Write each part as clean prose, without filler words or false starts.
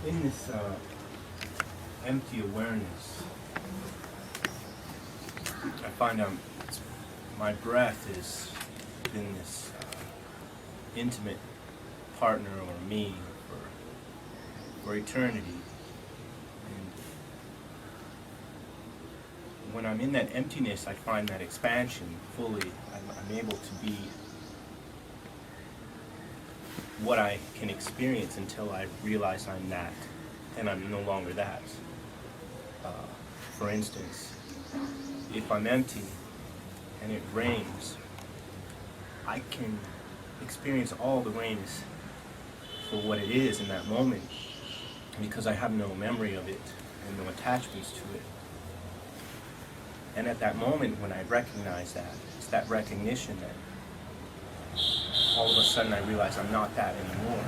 in this empty awareness, I find my breath is in this intimate partner or me for eternity. And when I'm in that emptiness, I find that expansion fully. I'm able to be what I can experience until I realize I'm that, and I'm no longer that. For instance, if I'm empty and it rains, I can experience all the rains for what it is in that moment, because I have no memory of it and no attachments to it. And at that moment when I recognize that, it's that recognition that all of a sudden I realize I'm not that anymore.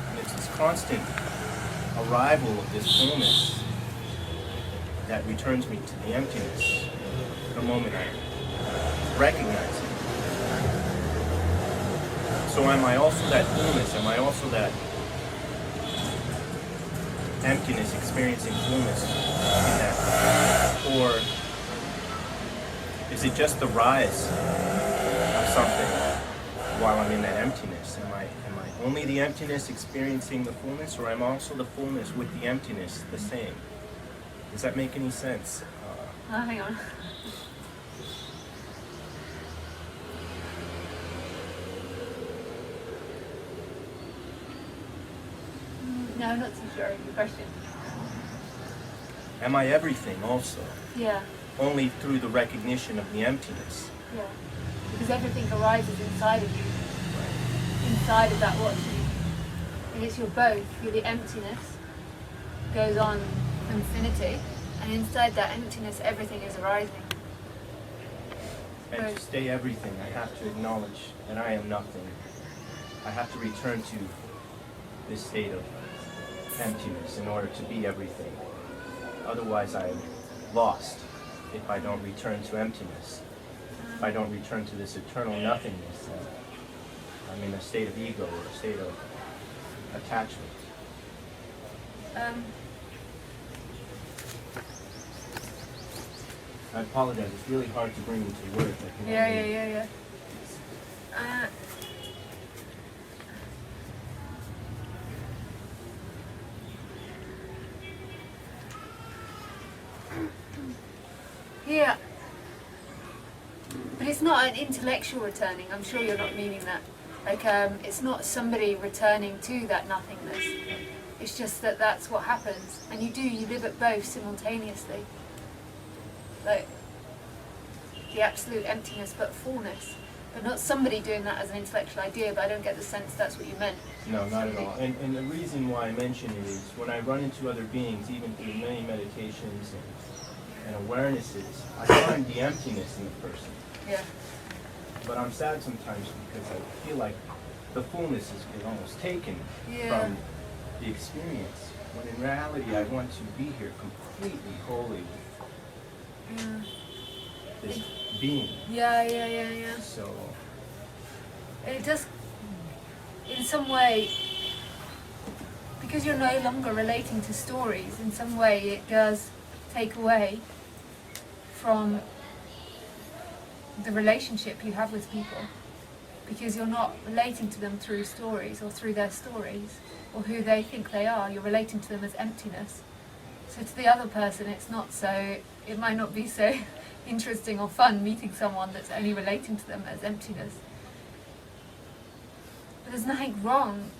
And it's this constant arrival of this fullness that returns me to the emptiness the moment I recognize it. So am I also that fullness? Am I also that emptiness, experiencing fullness in that? Or is it just the rise of something while I'm in that emptiness? Am I only the emptiness experiencing the fullness, or am I also the fullness with the emptiness the same? Does that make any sense? Hang on. No, I'm not too sure of your question. Am I everything also? Yeah. Only through the recognition of the emptiness? Yeah. Because everything arises inside of you. Inside of that what you. And it's your both. You're the emptiness. Goes on infinity. And inside that emptiness, everything is arising. And to stay everything, I have to acknowledge that I am nothing. I have to return to this state of emptiness in order to be everything. Otherwise, I'm lost if I don't return to emptiness. If I don't return to this eternal nothingness, I'm in a state of ego or a state of attachment. I apologize, it's really hard to bring into words. Yeah. Yeah. But it's not an intellectual returning. I'm sure you're not meaning that. Like, it's not somebody returning to that nothingness. It's just that that's what happens. And you live at both simultaneously. Like, the absolute emptiness but fullness. But not somebody doing that as an intellectual idea, but I don't get the sense that's what you meant. No, not at all. And the reason why I mention it is when I run into other beings, even through many meditations and awarenesses, I find the emptiness in the person. Yeah. But I'm sad sometimes because I feel like the fullness is almost taken from the experience. When in reality, I want to be here completely holy with this being. Yeah. So it does, in some way, because you're no longer relating to stories, in some way it does take away from the relationship you have with people, because you're not relating to them through stories or through their stories or who they think they are. You're relating to them as emptiness. So to the other person it might not be so interesting or fun meeting someone that's only relating to them as emptiness. But there's nothing wrong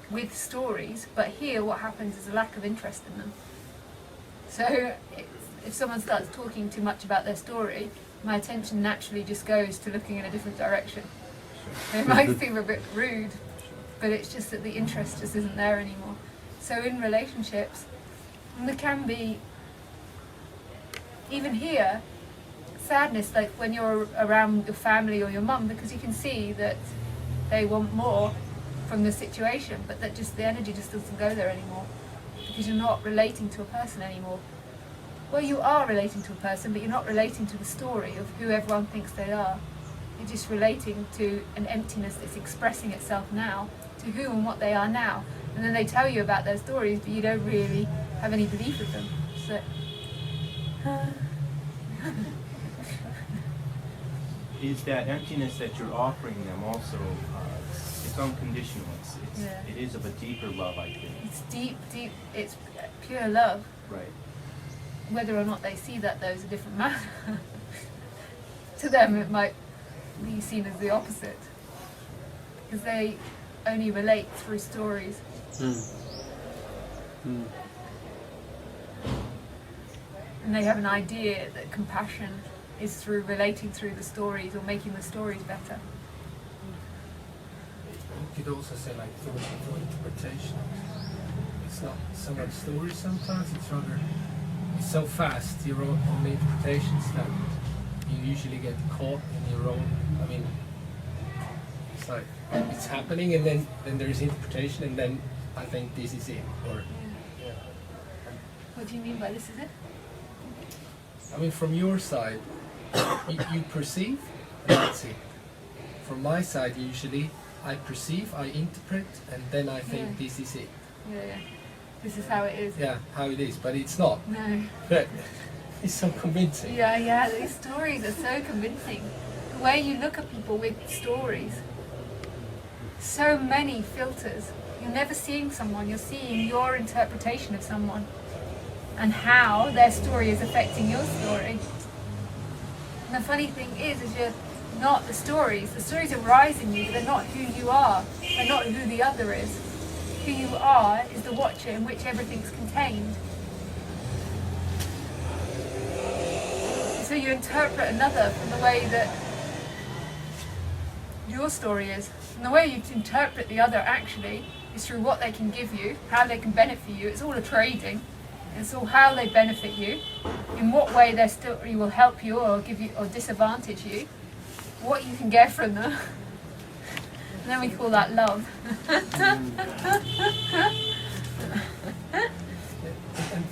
with stories, but here what happens is a lack of interest in them. So if someone starts talking too much about their story, my attention naturally just goes to looking in a different direction. It might seem a bit rude, but it's just that the interest just isn't there anymore. So in relationships, there can be, even here, sadness, like when you're around your family or your mum, because you can see that they want more from the situation, but that just the energy just doesn't go there anymore, because you're not relating to a person anymore. Well, you are relating to a person, but you're not relating to the story of who everyone thinks they are. You're just relating to an emptiness that's expressing itself now, to who and what they are now. And then they tell you about their stories, but you don't really have any belief with them. So, Is that emptiness that you're offering them also, it's unconditional. Yeah. It is of a deeper love, I think. it's deep, it's pure love. Right. Whether or not they see that, though, is a different matter. To them, it might be seen as the opposite. Because they only relate through stories. And they have an idea that compassion is through relating through the stories or making the stories better. You could also say like through interpretation. It's not so much stories sometimes, it's rather, it's so fast, your own interpretations, that you usually get caught in your own, I mean, it's like, it's happening and then there's interpretation and then I think this is it, or, yeah. What do you mean by this is it? I mean, from your side, you perceive, and that's it. From my side, usually, I perceive, I interpret, and then I think this is it. Yeah. This is how it is. Yeah, how it is, but it's not. No. But it's so convincing. Yeah, these stories are so convincing. The way you look at people with stories. So many filters. You're never seeing someone, you're seeing your interpretation of someone and how their story is affecting your story. And the funny thing is you're not the stories. The stories arise in you, but they're not who you are. They're not who the other is. Who you are is the watcher in which everything's contained. So you interpret another from the way that your story is. And the way you interpret the other actually is through what they can give you, how they can benefit you. It's all a trading. It's all how they benefit you, in what way their story will help you or give you or disadvantage you, what you can get from them. And then we call that love. And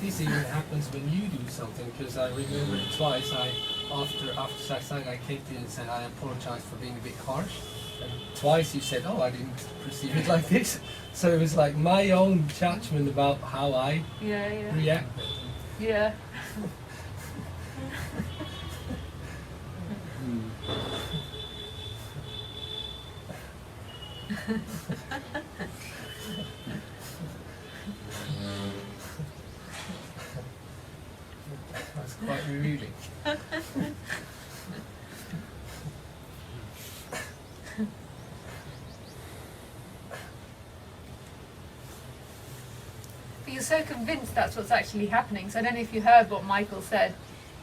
this even happens when you do something, because I remember twice after Satsang I came to you and said I apologize for being a bit harsh. And twice you said, oh, I didn't perceive it like this. So it was like my own judgment about how I reacted. Yeah. That's quite revealing. But you're so convinced that's what's actually happening. So I don't know if you heard what Michael said.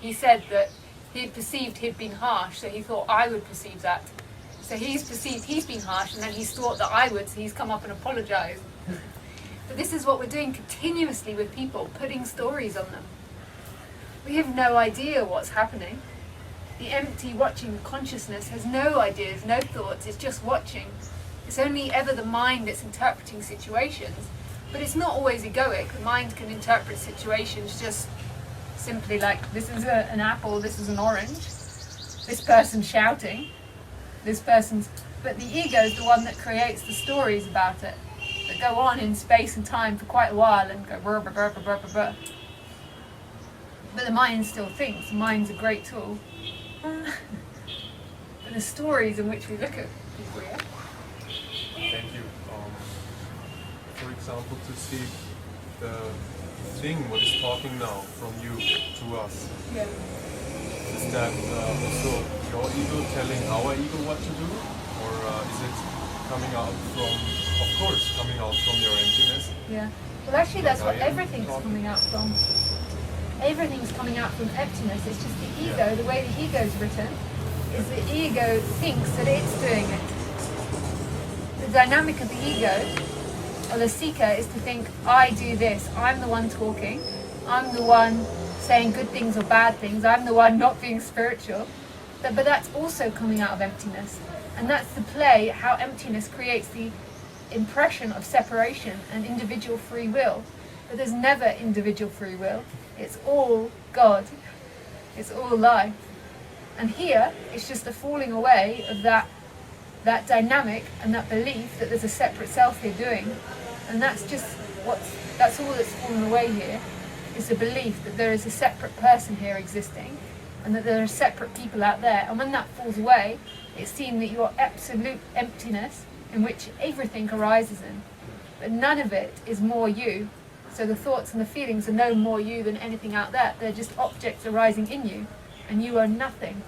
He said that he perceived he'd been harsh, so he thought I would perceive that. So he's perceived he's been harsh, and then he's thought that I would, so he's come up and apologised. But this is what we're doing continuously with people, putting stories on them. We have no idea what's happening. The empty watching consciousness has no ideas, no thoughts, it's just watching. It's only ever the mind that's interpreting situations. But it's not always egoic. The mind can interpret situations just simply like, this is an apple, this is an orange, this person's shouting, this person's... But the ego is the one that creates the stories about it, that go on in space and time for quite a while and go brr, brr, brr, brr, brr, brr. But the mind still thinks. The mind's a great tool. But the stories in which we look at people, yeah? Thank you. For example, to see the thing what is talking now from you to us. Yeah. Is that also your ego telling our ego what to do? Or is it coming out from, of course, coming out from your emptiness? Yeah. Well, actually, that's what I am everything's talking. coming out from. Everything's coming out from emptiness. It's just the ego, the way the ego is written, is the ego thinks that it's doing it. The dynamic of the ego, or the seeker, is to think, I do this, I'm the one talking, I'm the one saying good things or bad things, I'm the one not being spiritual. But that's also coming out of emptiness. And that's the play, how emptiness creates the impression of separation and individual free will. But there's never individual free will. It's all God. It's all life. And here, it's just the falling away of that dynamic and that belief that there's a separate self here doing. And that's all that's fallen away here, is the belief that there is a separate person here existing, and that there are separate people out there. And when that falls away, it's seen that you're absolute emptiness in which everything arises in. But none of it is more you. So the thoughts and the feelings are no more you than anything out there. They're just objects arising in you. And you are nothing.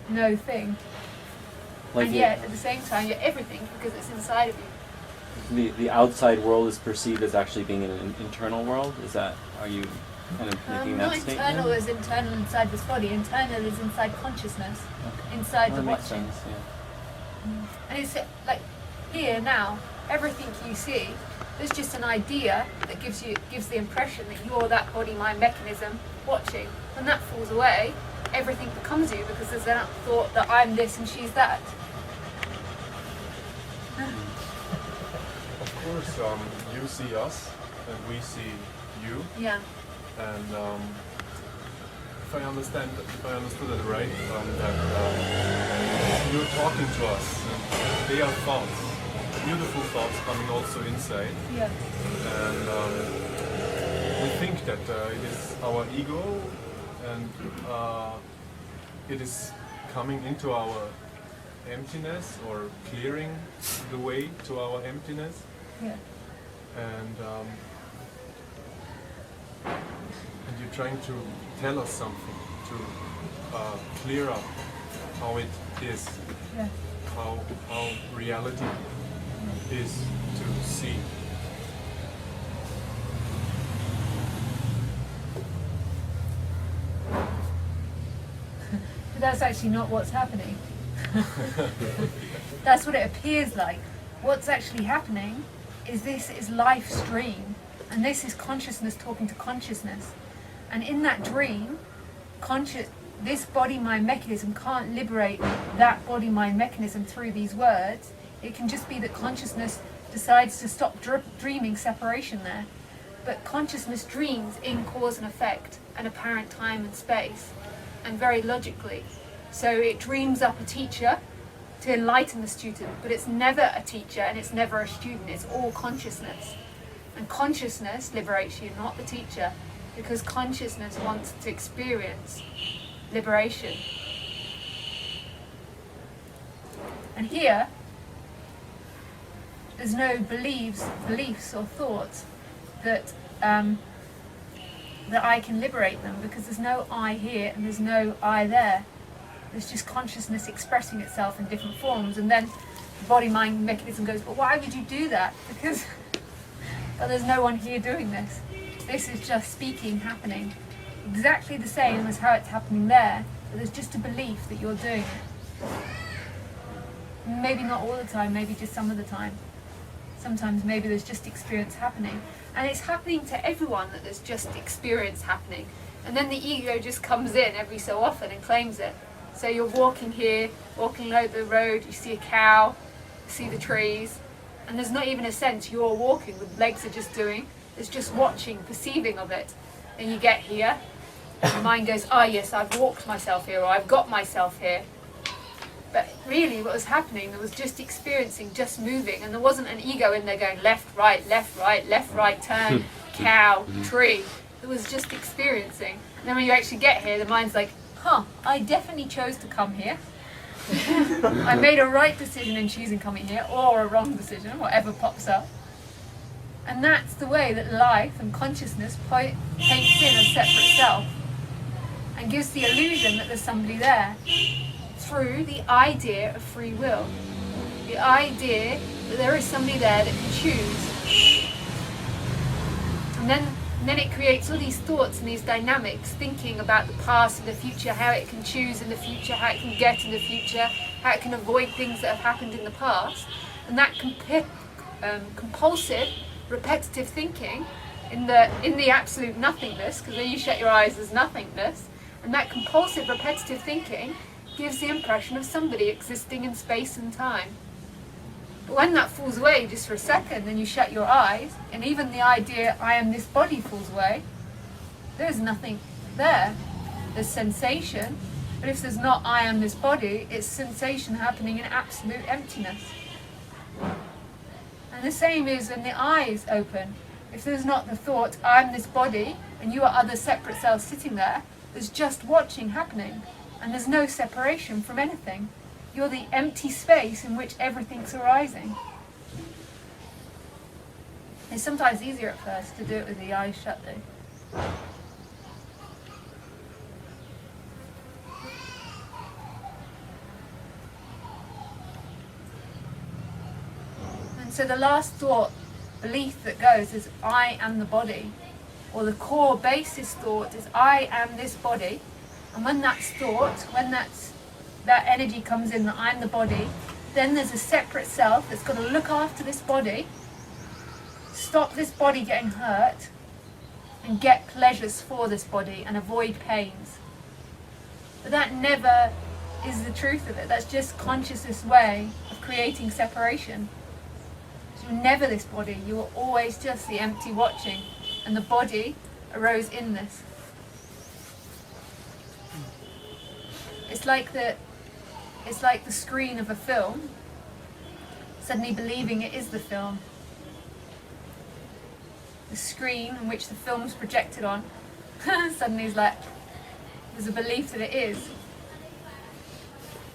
No thing. Like and yet, at the same time, you're everything because it's inside of you. the outside world is perceived as actually being an internal world? Are you kind of making that Not statement? internal is internal inside this body. Internal is inside consciousness. Okay. Inside Well, the that makes watching. sense, yeah. And it's like here now, everything you see, there's just an idea that gives the impression that you're that body mind mechanism watching. When that falls away, everything becomes you because there's that thought that I'm this and she's that. Of course, you see us and we see you, Yeah. and if I understood it right, that you're talking to us, and they are thoughts, beautiful thoughts coming also inside, Yeah. and we think that it is our ego, and it is coming into our emptiness or clearing the way to our emptiness, Yeah. and you're trying to tell us something to clear up how it is, Yeah. how reality is to see. But that's actually not what's happening. That's what it appears like. What's actually happening is this is life's dream, and this is consciousness talking to consciousness. And in that dream, this body-mind mechanism can't liberate that body-mind mechanism through these words. It can just be that consciousness decides to stop dreaming separation there. But consciousness dreams in cause and effect and apparent time and space, and very logically. So it dreams up a teacher to enlighten the student, but it's never a teacher and it's never a student, it's all consciousness. And consciousness liberates you, not the teacher, because consciousness wants to experience liberation. And here, there's no beliefs or thoughts that I can liberate them, because there's no I here and there's no I there. There's just consciousness expressing itself in different forms, and then the body-mind mechanism goes, but why would you do that? Because but there's no one here doing this. This is just speaking happening. Exactly the same as how it's happening there, but there's just a belief that you're doing it. Maybe not all the time, maybe just some of the time. Sometimes maybe there's just experience happening. And it's happening to everyone that there's just experience happening. And then the ego just comes in every so often and claims it. So you're walking here, walking over the road, you see a cow, you see the trees, and there's not even a sense you're walking, the legs are just doing. There's just watching, perceiving of it. Then you get here, and the mind goes, oh yes, I've walked myself here, or I've got myself here. But really what was happening, there was just experiencing, just moving, and there wasn't an ego in there going left, right, left, right, left, right, turn, cow, tree. It was just experiencing. And then when you actually get here, the mind's like, I definitely chose to come here. I made a right decision in choosing coming here, or a wrong decision, whatever pops up. And that's the way that life and consciousness paints in a separate self and gives the illusion that there's somebody there through the idea of free will. The idea that there is somebody there that can choose. And then it creates all these thoughts and these dynamics, thinking about the past and the future, how it can choose in the future, how it can get in the future, how it can avoid things that have happened in the past. And that compulsive, repetitive thinking in the absolute nothingness, because when you shut your eyes there's nothingness, and that compulsive, repetitive thinking gives the impression of somebody existing in space and time. But when that falls away just for a second, then you shut your eyes, and even the idea I am this body falls away, there's nothing there. There's sensation, but if there's not I am this body, it's sensation happening in absolute emptiness. And And the same is when the eye is open. If there's not the thought, I'm this body, and you are other separate cells sitting there, there's just watching happening. And there's no separation from anything. You're the empty space in which everything's arising. It's sometimes easier at first to do it with the eyes shut though. And so the last thought, belief that goes is I am the body. Or the core basis thought is I am this body. And when that's thought, when that energy comes in that I'm the body, then there's a separate self that's got to look after this body, stop this body getting hurt, and get pleasures for this body and avoid pains. But that never is the truth of it. That's just consciousness way of creating separation. So you're never this body. You are always just the empty watching, and the body arose in this. It's like the screen of a film, suddenly believing it is the film. The screen in which the film's projected on, suddenly is like, there's a belief that it is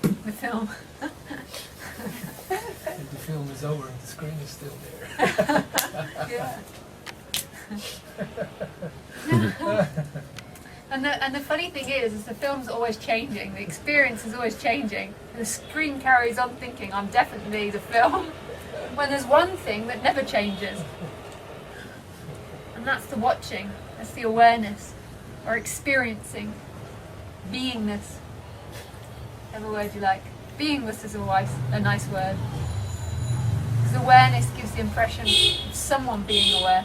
the film. And the film is over and the screen is still there. Yeah. And the funny thing is the film's always changing, the experience is always changing. The screen carries on thinking, I'm definitely the film, when there's one thing that never changes. And that's the watching, that's the awareness, or experiencing, beingness. Whatever word you like. Beingness is a nice word. Because awareness gives the impression of someone being aware.